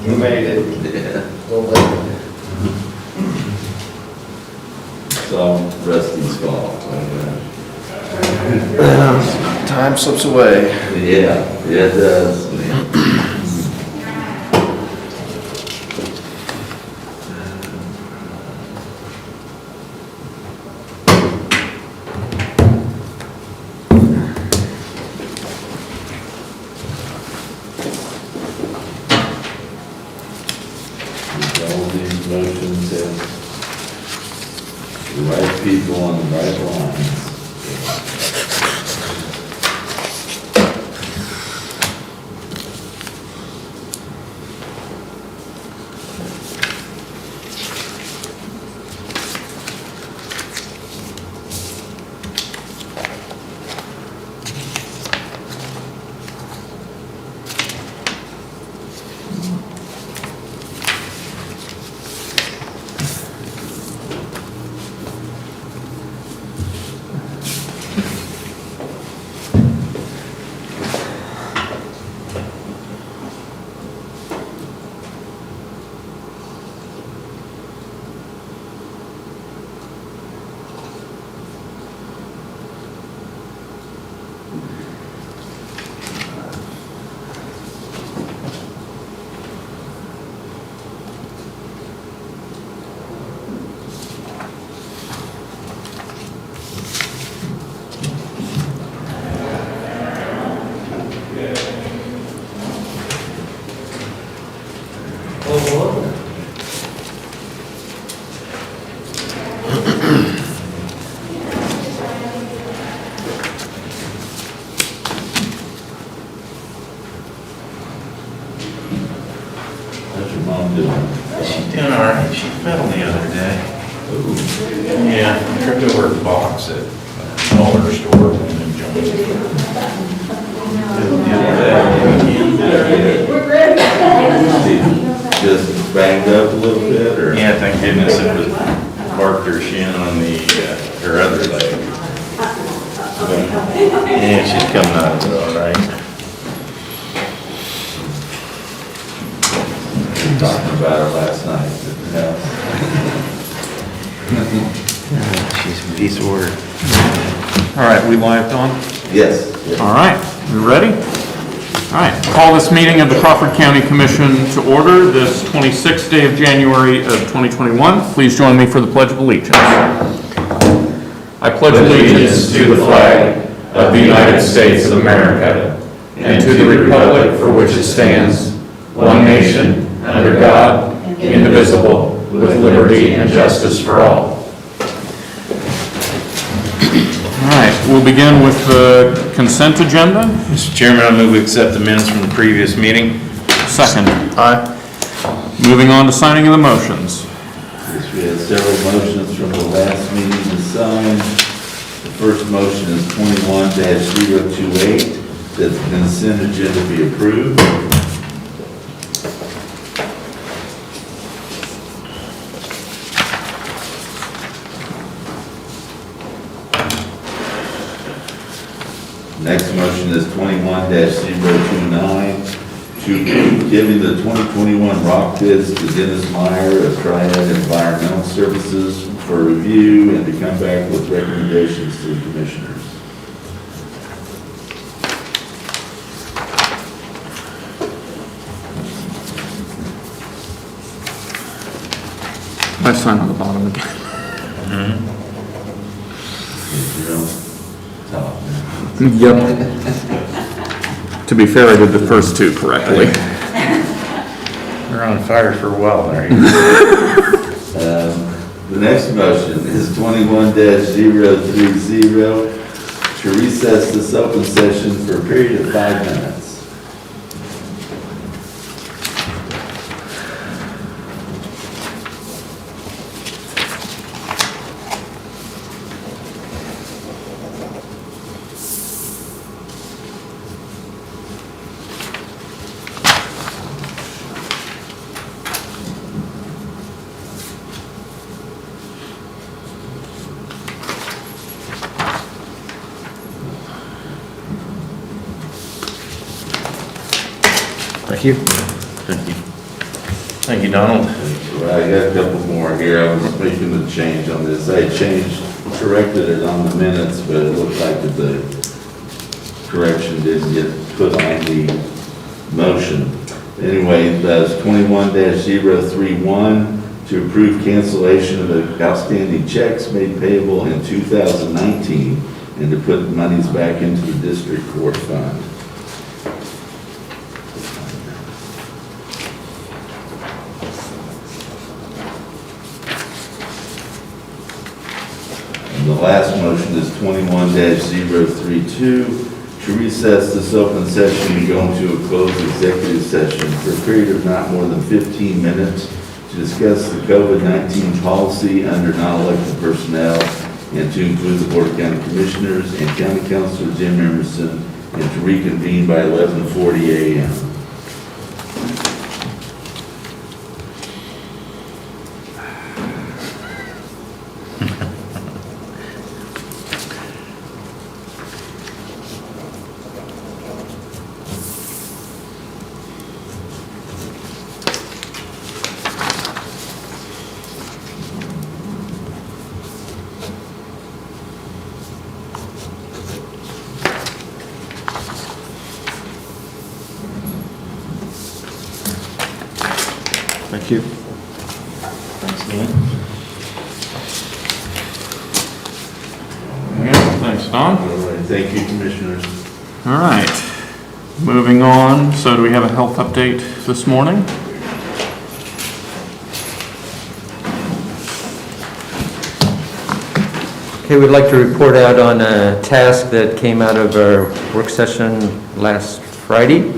You made it. Yeah. Well, well. It's all Rusty's fault. Time slips away. Yeah, it does. All these motions have the right people on the right lines. How's your mom doing? She's doing all right. She fell the other day. Yeah, tripped over a box at a dollar store and then jumped. Just banged up a little bit, or? Yeah, thank goodness it was barked her shin on the, her other leg. But, yeah, she's coming out of it all right. We were talking about her last night at the house. She's a piece of work. All right, we live, Don? Yes. All right, you ready? All right, call this meeting of the Crawford County Commission to order this 26th day of January of 2021. Please join me for the Pledge of Allegiance. I pledge allegiance to the flag of the United States of America and to the republic for which it stands, one nation, under God, indivisible, with liberty and justice for all. All right, we'll begin with the consent agenda. Mr. Chairman, I move we accept the minutes from the previous meeting. Second. Aye. Moving on to signing of the motions. Yes, we had several motions from the last meeting to sign. The first motion is 21-028, that the consent agenda be approved. Next motion is 21-029, giving the 2021 rock bids to Dennis Meyer of Triad Environmental Services for review and to come back with recommendations to the commissioners. I sign on the bottom again. If you're on top, man. Yep. To be fair, I did the first two correctly. We're on fire for a while there. The next motion is 21-030 to recess this open session for a period of 5 minutes. Thank you. Thank you. Thank you, Donald. Well, I got a couple more here. I was making the change on this. I corrected it on the minutes, but it looked like that the correction didn't get put on the motion. Anyway, that's 21-031 to approve cancellation of the outstanding checks made payable in 2019 and to put monies back into the district court fund. And the last motion is 21-032 to recess this open session and go into a closed executive session for a period of not more than 15 minutes to discuss the COVID-19 policy under non-elected personnel and to include the Board of County Commissioners and County Councilor Jim Emerson, and to reconvene by 11:40 a.m. Thank you. Thanks, Dan. Yeah, thanks, Don. All right, thank you, Commissioners. All right, moving on. So do we have a health update this morning? Okay, we'd like to report out on a task that came out of our work session last Friday,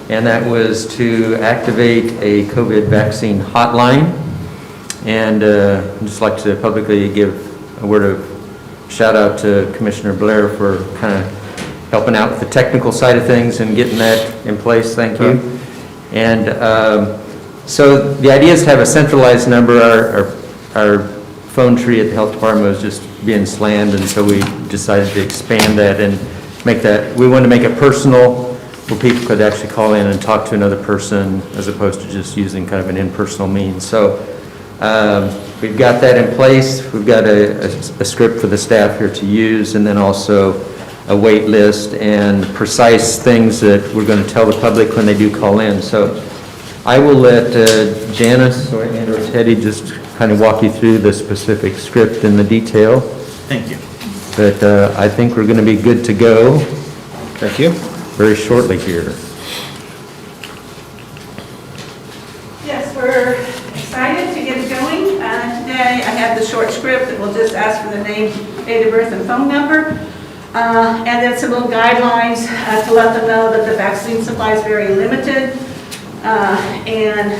and that was to activate a COVID vaccine hotline. And I'd just like to publicly give a word of shout out to Commissioner Blair for kind of helping out with the technical side of things and getting that in place. Thank you. And so the idea is to have a centralized number. Our phone tree at the health department was just being slammed, and so we decided to expand that and make that, we wanted to make it personal where people could actually call in and talk to another person as opposed to just using kind of an impersonal means. So we've got that in place. We've got a script for the staff here to use, and then also a wait list and precise things that we're going to tell the public when they do call in. So I will let Janice or and/or Teddy just kind of walk you through the specific script and the detail. Thank you. But I think we're going to be good to go Thank you. very shortly here. Yes, we're excited to get it going. Today, I have the short script that will just ask for the name, date of birth, and phone number. And then some little guidelines to let them know that the vaccine supply is very limited. And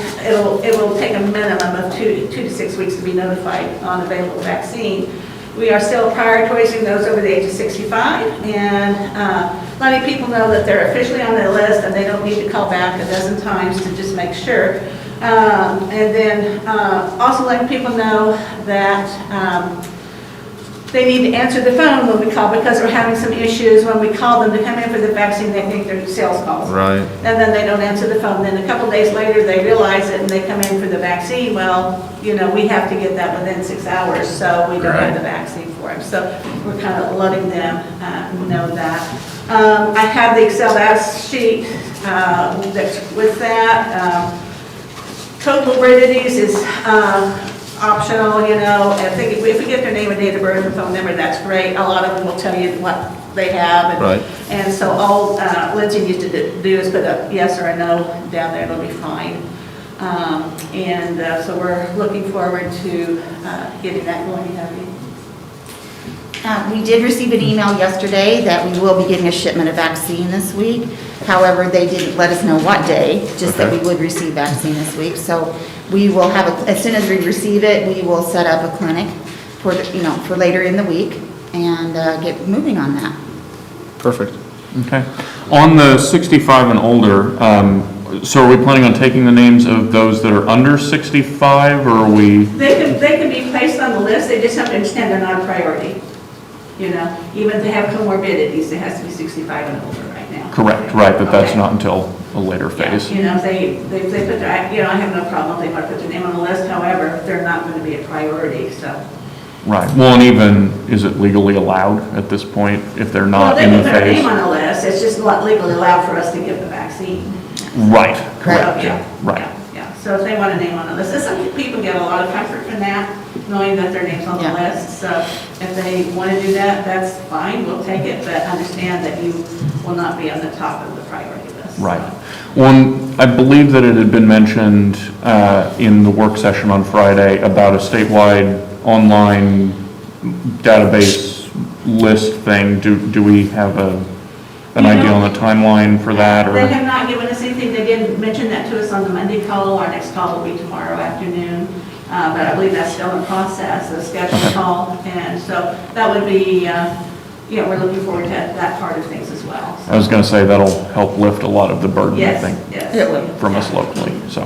it will take a minimum of 2 to 6 weeks to be notified on available vaccine. We are still prioritizing those over the age of 65 and letting people know that they're officially on the list and they don't need to call back a dozen times to just make sure. And then also letting people know that they need to answer the phone when we call because we're having some issues. When we call them to come in for the vaccine, they think they're sales calls. Right. And then they don't answer the phone. Then a couple days later, they realize it and they come in for the vaccine. Well, you know, we have to get that within 6 hours, so we don't have the vaccine for them. So we're kind of letting them know that. I have the Excel sheet that's with that. Total morbidities is optional, you know. I think if we get their name and date of birth and phone number, that's great. A lot of them will tell you what they have. And, Right. and so all Lindsay used to do is put a yes or a no down there, it'll be fine. So we're looking forward to getting that going. We did receive an email yesterday that we will be getting a shipment of vaccine this week. However, they didn't let us know what day, just that we would receive vaccine this week. So we will have, as soon as we receive it, we will set up a clinic for, for later in the week and get moving on that. Perfect. Okay. On the 65 and older, so are we planning on taking the names of those that are under 65, or are we? They can be placed on the list, they just have to understand they're not a priority. You know, even if they have comorbidities, it has to be 65 and older right now. Correct, right, that's Okay. not until a later phase. You know, if they put their, I have no problem if they want to put their name on the list, however, they're not going to be a priority, so. Right, well, and even, is it legally allowed at this point if they're Well, not they in can the put their phase? name on the list, it's just not legally allowed for us to give the vaccine. Right, So, correct, yeah, right. yeah, yeah. So if they want a name on the list, and some people get a lot of comfort from that, knowing that their name's on the Yeah. list. So if they want to do that, that's fine, we'll take it, but understand that you will not be on the top of the priority list. Right. One, I believe that it had been mentioned in the work session on Friday about a statewide online database list thing. Do we have an idea on the timeline for that, They or? have not given us anything, they did mention that to us on the Monday call, our next call will be tomorrow afternoon, but I believe that's still in process, the scheduled call, and so that would be, we're looking forward to that part of things as well. I was gonna say that'll help lift a lot of the burden, I Yes, think, yes. It will. from us locally, so.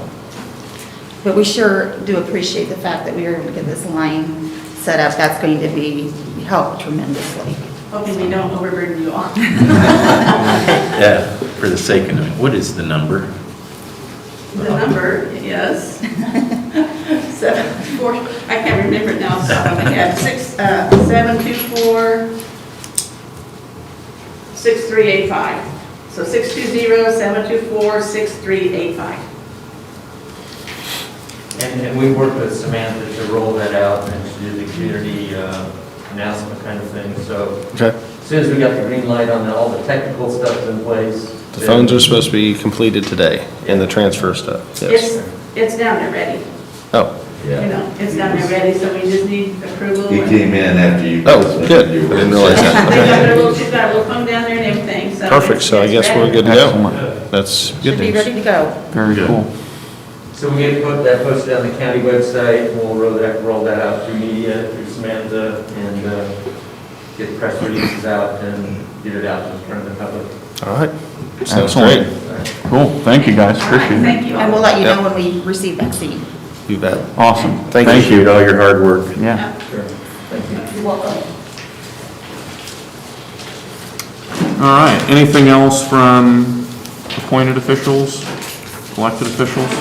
But we sure do appreciate the fact that we were able to get this line set up. That's going to be, help tremendously. Hoping we don't overburden you all. Yeah, for the sake of it, what is the number? The number is 724, I can't remember it now, off the top of my head, 724 6385. So 620-724-6385. And we worked with Samantha to roll that out and to do the community announcement kind of thing. So Okay. as soon as we got the green light on all the technical stuff in place. The phones are supposed to be completed today and the transfer stuff. Yes. It's down there ready, Oh, it's down there ready, so we just need approval. He came in after you. Oh, good. I didn't realize that. She's got a little phone down there and everything, so. perfect. So I it's guess we're ready. good to go. Excellent. That's good Should be news. ready to go. Very cool. So we get to put that posted on the county website, we'll roll that out through media, through Samantha, and get press releases out and get it out in front of the public. All right. Sounds Excellent. great. Cool, thank you guys, appreciate it. Thank you all. And we'll let you know Yep. when we receive vaccine. You bet. Awesome, Thank you. Appreciate all your hard work. yeah. Sure. Thank you. You're welcome. All right, anything else from appointed officials, elected officials?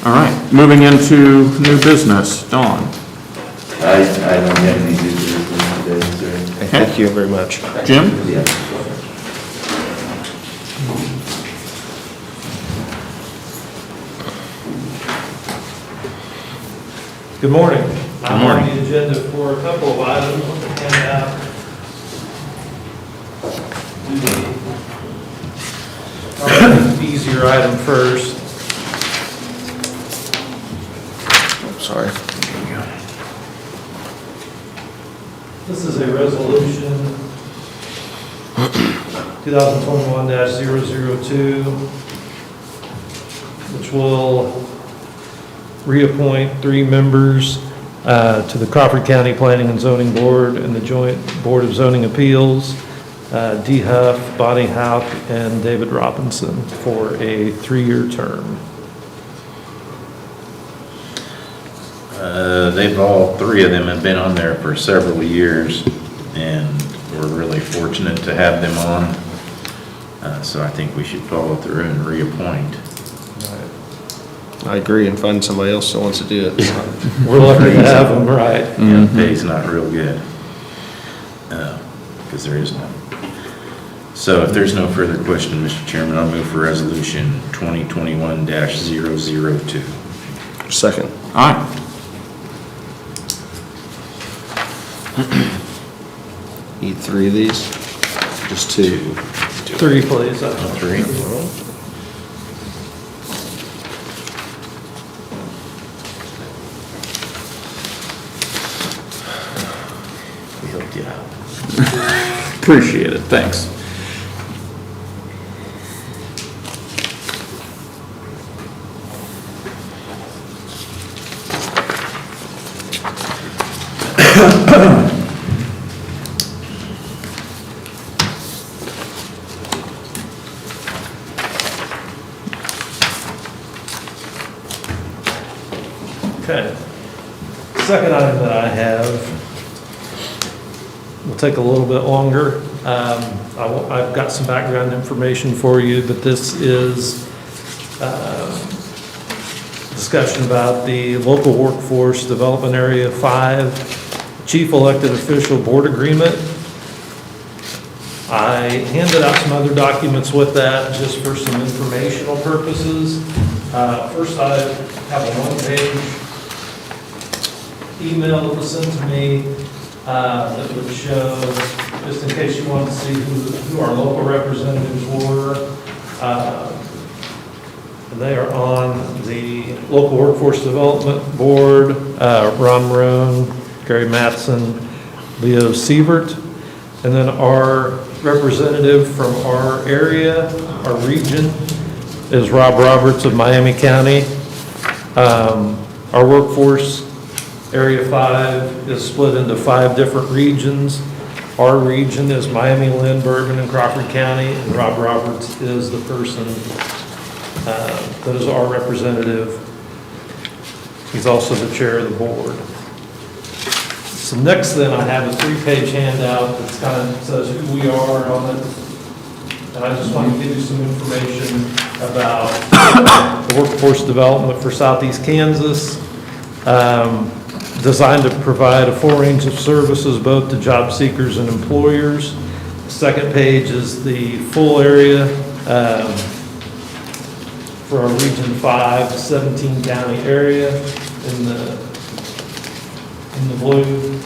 All right, moving into new business, Dawn. I don't have any new business today, sir. Thank you very much. Jim? Yeah. Good morning. Good morning. I'm on the agenda for a couple of items, and I'll do the easier item first. Sorry. This is a resolution 2021-002, which will reappoint 3 members to the Crawford County Planning and Zoning Board and the Joint Board of Zoning Appeals, Dee Huff, Bonnie Hauk, and David Robinson for a 3-year term. All 3 of them have been on there for several years, and we're really fortunate to have them on. So I think we should follow through and reappoint. I agree, and find somebody else that wants to do it. We're lucky to have them, right? Yeah, the pay's not real good, because there is none. So if there's no further question, Mr. Chairman, I'll move for resolution 2021-002. Second. All right, Need 3 of these? Just 2. 3, please. 3. We hooked you up. appreciate it, thanks. Okay. Second item that I have will take a little bit longer. I've got some background information for you, but this is discussion about the local workforce development area 5 chief elected official board agreement. I handed out some other documents with that just for some informational purposes. First, I have a one-page email that was sent to me that would show, just in case you want to see who our local representatives were. They are on the Local Workforce Development Board, Ron Marone, Gary Mattson, Leo Sievert, and then our representative from our area, our region, is Rob Roberts of Miami County. Our workforce, Area 5, is split into 5 different regions. Our region is Miami, Lynn, Bourbon, and Crawford County, and Rob Roberts is the person that is our representative. He's also the chair of the board. So next then, I have a 3-page handout that kind of says who we are on it. And I just want to give you some information about the workforce development for Southeast Kansas, designed to provide a full range of services both to job seekers and employers. The second page is the full area for our Region 5, 17 county area in the blue.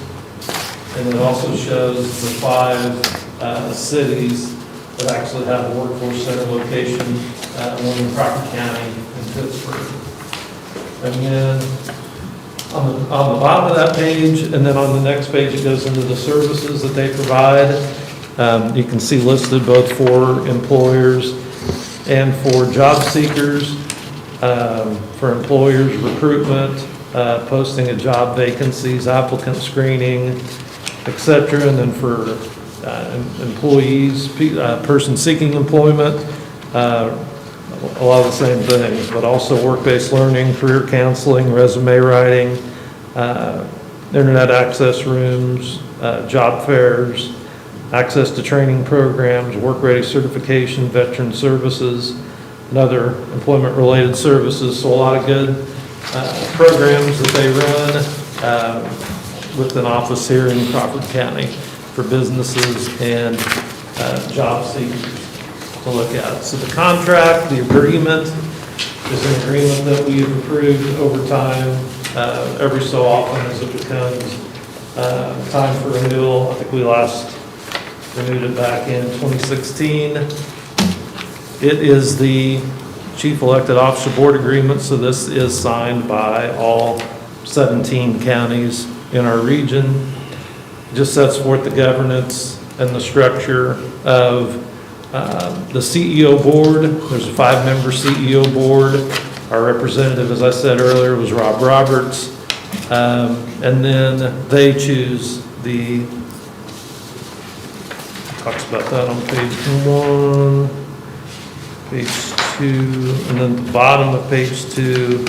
And it also shows the 5 cities that actually have a workforce center location, one in Crawford County and Pittsburgh. And then on the bottom of that page, and then on the next page, it goes into the services that they provide. You can see listed both for employers and for job seekers. For employers, recruitment, posting of job vacancies, applicant screening, etc. And then for employees, person seeking employment, a lot of the same things, but also work-based learning, career counseling, resume writing, internet access rooms, job fairs, access to training programs, work-ready certification, veteran services, and other employment-related services. So a lot of good programs that they run with an office here in Crawford County for businesses and job seekers to look at. So the contract, the agreement, is an agreement that we have approved over time, every so often as it becomes time for renewal. I think we last renewed it back in 2016. It is the chief elected officer board agreement, so this is signed by all 17 counties in our region. It just sets forth the governance and the structure of the CEO board. There's a 5-member CEO board. Our representative, as I said earlier, was Rob Roberts. And then they choose talks about that on page 1, page 2, and then the bottom of page 2,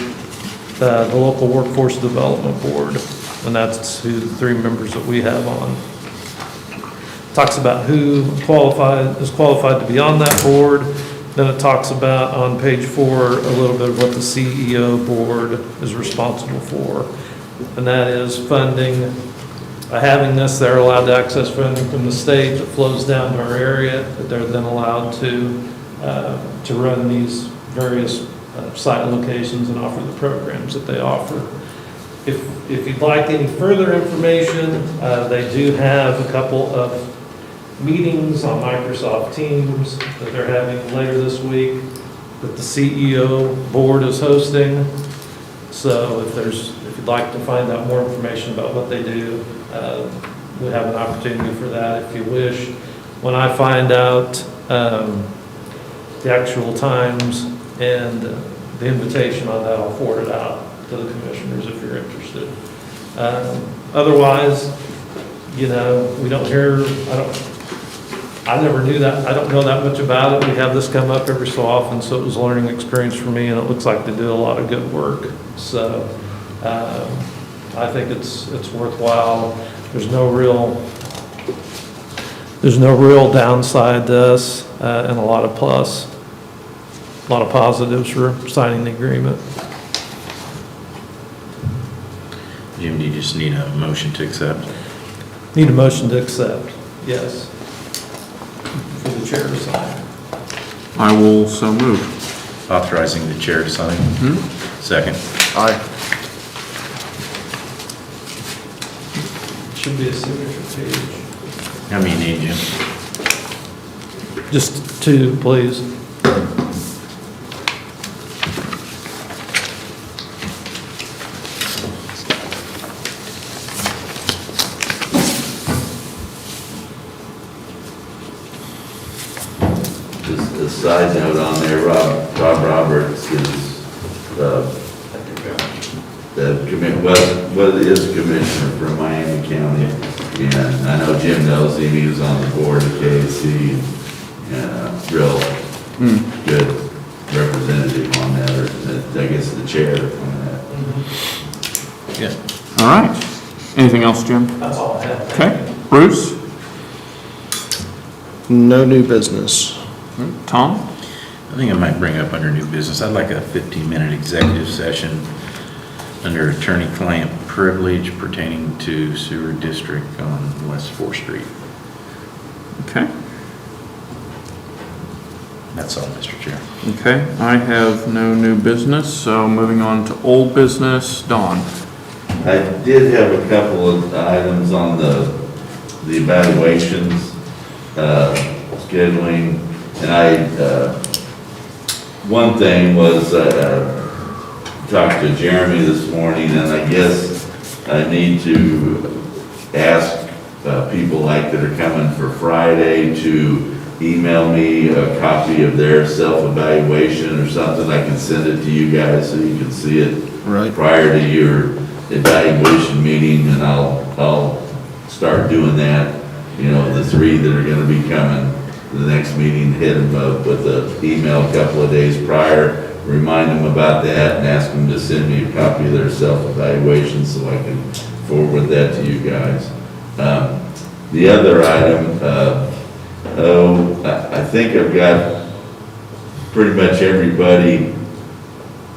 the local workforce development board, and that's who the 3 members that we have on. Talks about who is qualified to be on that board. Then it talks about on page 4 a little bit of what the CEO board is responsible for, and that is funding. By having this, they're allowed to access funding from the state that flows down to our area, that they're then allowed to run these various site locations and offer the programs that they offer. If you'd like any further information, they do have a couple of meetings on Microsoft Teams that they're having later this week that the CEO board is hosting. So if you'd like to find out more information about what they do, we have an opportunity for that if you wish. When I find out the actual times and the invitation on that, I'll forward it out to the commissioners if you're interested. Otherwise, we don't hear, I never knew that, I don't know that much about it. We have this come up every so often, so it was a learning experience for me, and it looks like they do a lot of good work. So I think it's worthwhile. There's no real there's no real downside to this, and a lot of positives for signing the agreement. Jim, do you just need a motion to accept? Need a motion to accept, yes. For the chair to sign. I will so move. Authorizing the chair to sign? Second. Aye. Should be a signature page. How many you need, Jim? Just two, please. Just a side note on there, Rob Roberts is, the is commissioner for Miami County. And I know Jim knows him, he was on the board of KC, and real good representative on that, or I guess the chair on that. Yeah. All right. Anything else, Jim? That's all I have. Okay. Bruce? No new business. Tom? I think I might bring up under new business, I'd like a 15-minute executive session under attorney-client privilege pertaining to sewer district on West 4th Street. Okay. That's all, Mr. Chair. Okay, I have no new business, so moving on to old business. Dawn? I did have a couple of items on the evaluations, scheduling, and one thing was, talked to Jeremy this morning, and I guess I need to ask people like that are coming for Friday to email me a copy of their self-evaluation or something. I can send it to you guys so you can see it Right. prior to your evaluation meeting, and I'll start doing that. You know, the three that are gonna be coming to the next meeting, hit them up with an email a couple of days prior, remind them about that, and ask them to send me a copy of their self-evaluation so I can forward that to you guys. The other item, I think I've got pretty much everybody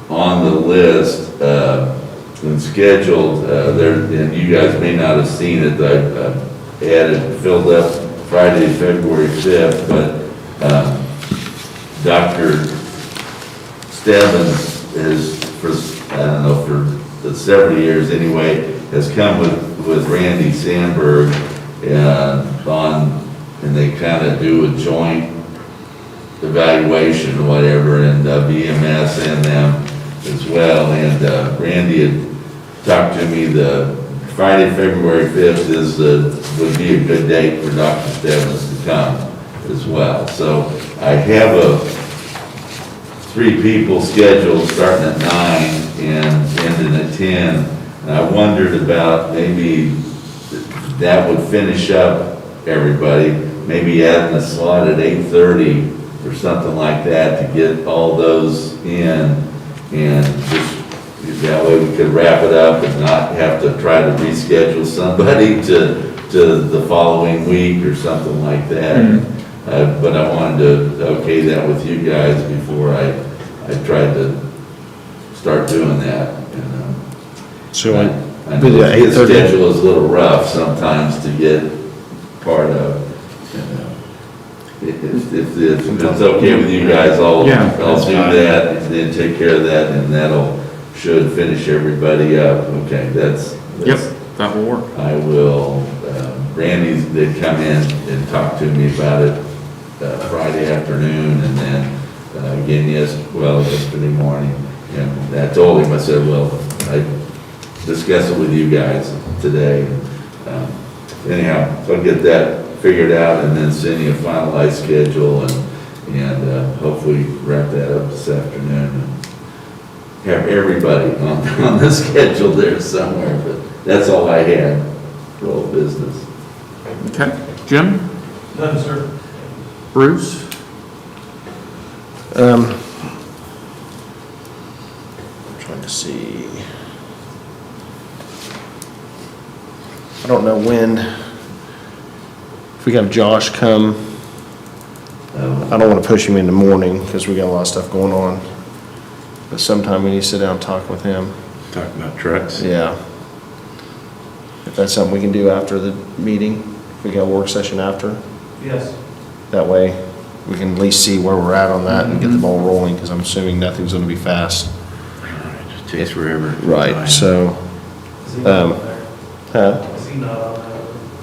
on the list and scheduled there, and you guys may not have seen it. I added, filled up Friday, February 5th, but Dr. Stebbins is, for, I don't know, for several years anyway, has come with Randy Sandberg and they kind of do a joint evaluation or whatever, and BMS and them as well. And Randy had talked to me, the Friday, February 5th would be a good date for Dr. Stebbins to come as well. So I have three people scheduled starting at 9 and ending at 10. And I wondered about maybe that would finish up everybody, maybe adding a slot at 8:30 or something like that to get all those in, and just that way we could wrap it up and not have to try to reschedule somebody to the following week or something like that. But I wanted to okay that with you guys before I tried to start doing that. So I I, know the his 8:30. schedule is a little rough sometimes to get part of. If it's okay with you guys, I'll do Yeah, that's fine. that, and then take care of that, and should finish everybody up. Okay, that's. Yep, that will work. I will, Randy did come in and talk to me about it Friday afternoon, and then again yesterday morning. And I told him, I said, well, I discussed it with you guys today. Anyhow, so I'll get that figured out and then send you a finalized schedule and hopefully wrap that up this afternoon. And have everybody on the schedule there somewhere, but that's all I had for old business. Okay. Jim? None, sir. Bruce? Trying to see. I don't know when if we have Josh come, I don't wanna push him in the morning, because we got a lot of stuff going on. But sometime we need to sit down and talk with him. Talk about trucks. Yeah. If that's something we can do after the meeting, if we got a work session after, Yes. that way we can at least see where we're at on that and get the ball rolling, because I'm assuming nothing's gonna be fast. It takes forever. Right, so, Is he not on there? huh? Is he not on that?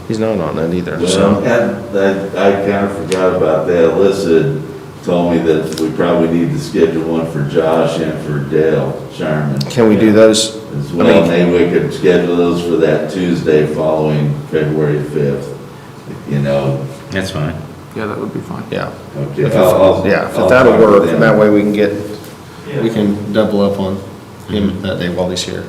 He's not on that either, Well, so. and I kind of forgot about that. Alyssa told me that we probably need to schedule one for Josh and for Dale Sharman. Can we do those? As well, maybe we could schedule those for that Tuesday following February 5th, you know. That's fine. Yeah, that would be fine. Yeah. Okay, If I'll that'll talk to work, them. that way we can get, Yeah. we can double up on him that day while he's here.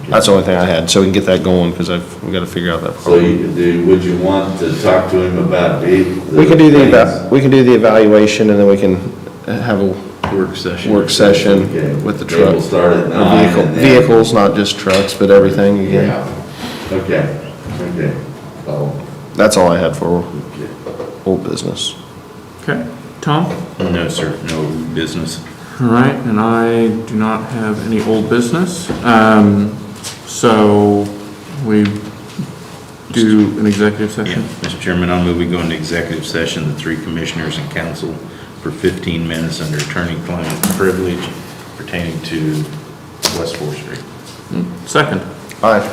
That's the only thing I had, so we can get that going, because we gotta figure out that So you problem. could do, would you want to talk to him about We can do we can do the evaluation, and then we can have a Work session. work Okay. session with the Maybe truck. we'll start at The 9 and then- Vehicles, not just trucks, but everything again. Yeah, okay, okay. Oh, That's all I had for okay. old business. Okay, Tom? No, sir, no business. All right, and I do not have any old business. So we do an executive Yeah, session? Mr. Chairman, I'll move we go into executive session, the three commissioners and council for 15 minutes under attorney-client privilege pertaining to West 4th Street. Second. Aye.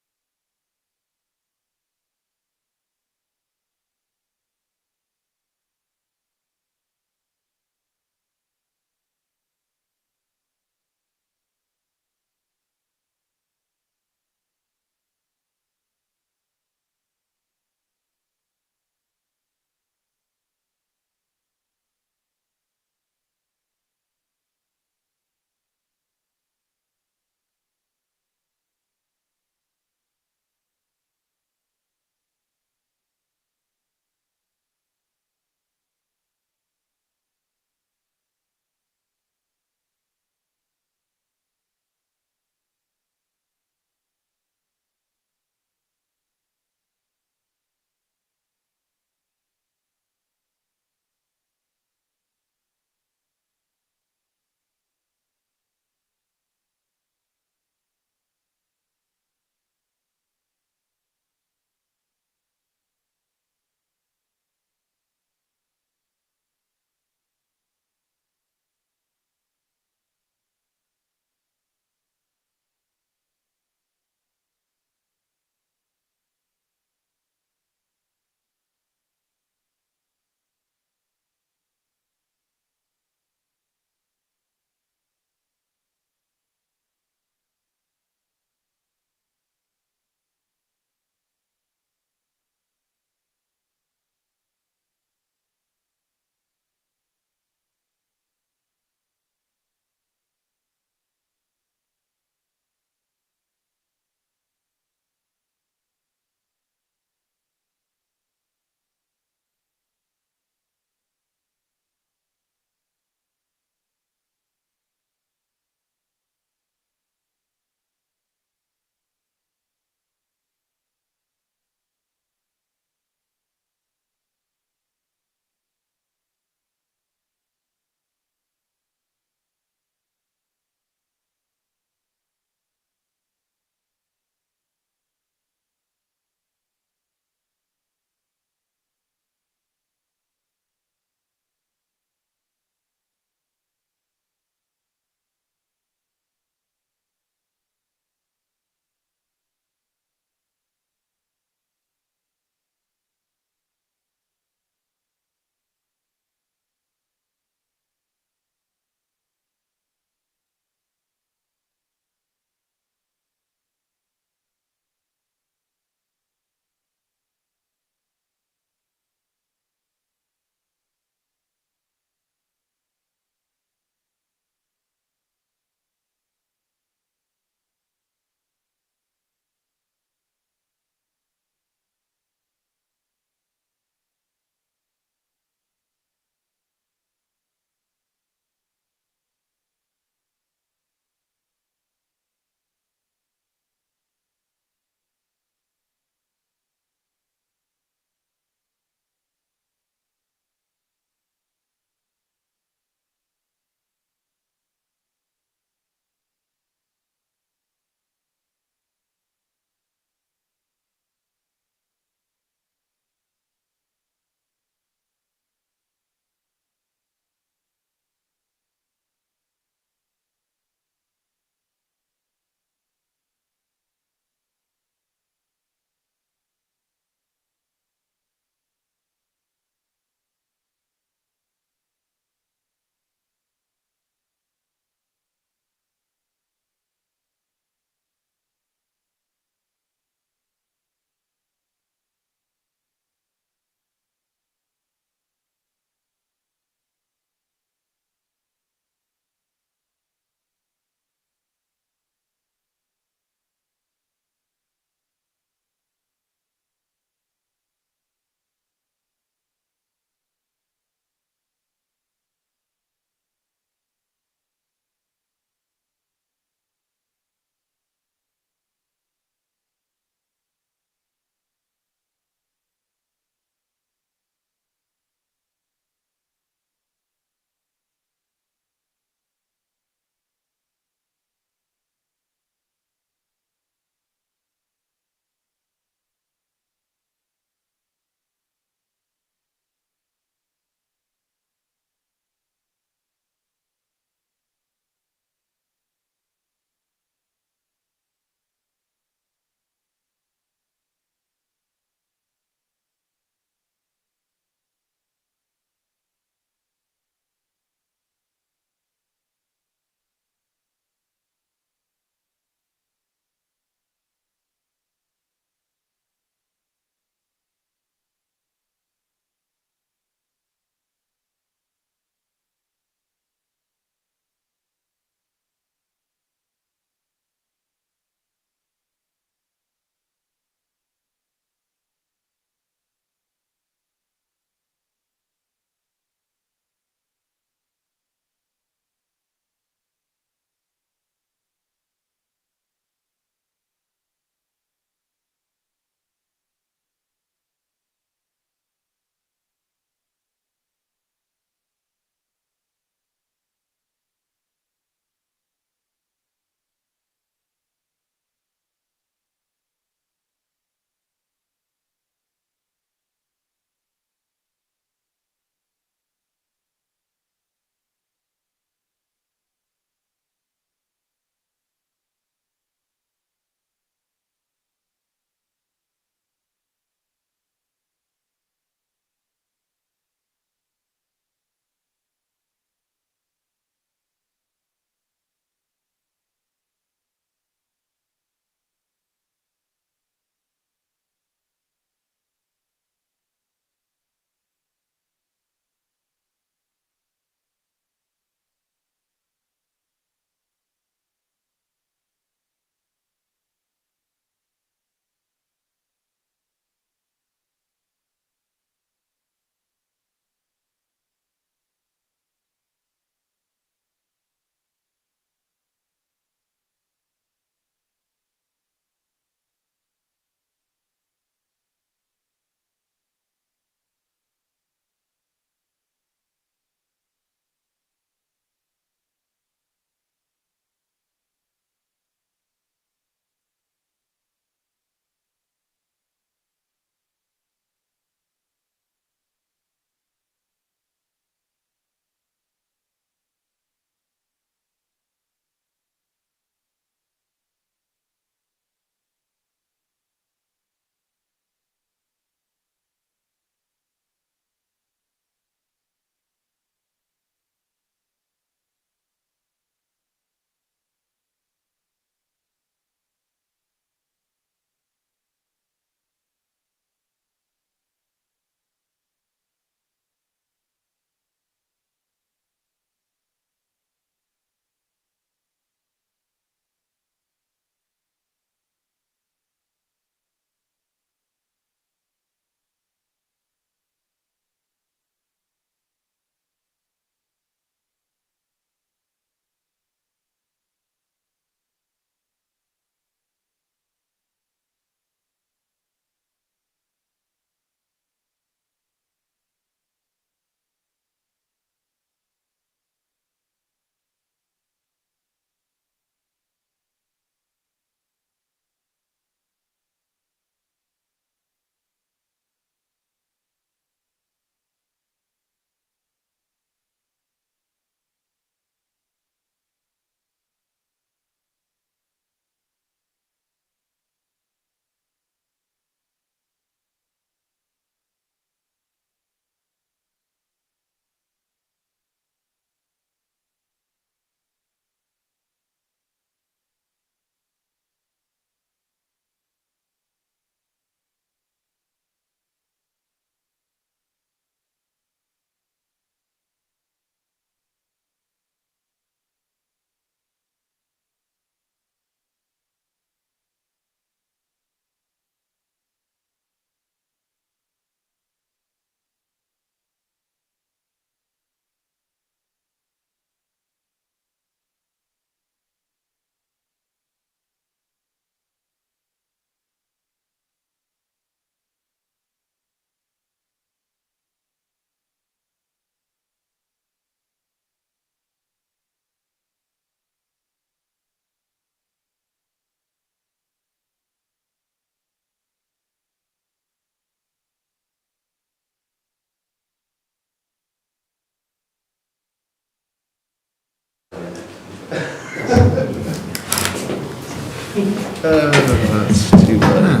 That's too bad.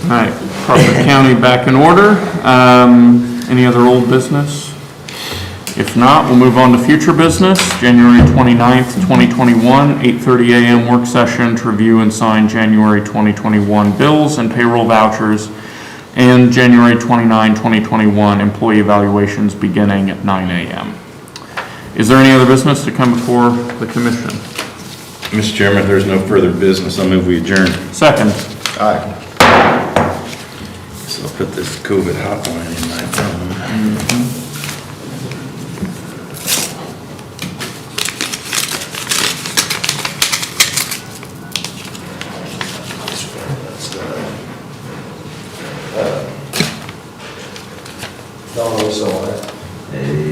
All right, Crawford County back in order. Any other old business? If not, we'll move on to future business. January 29th, 2021, 8:30 a.m. work session to review and sign January 2021 bills and payroll vouchers, and January 29, 2021 employee evaluations beginning at 9 a.m. Is there any other business to come before the commission? Mr. Chairman, if there's no further business, I'll move we adjourn. Second. Aye. So I'll put this COVID hotline in my phone. Don, we saw that. Hey.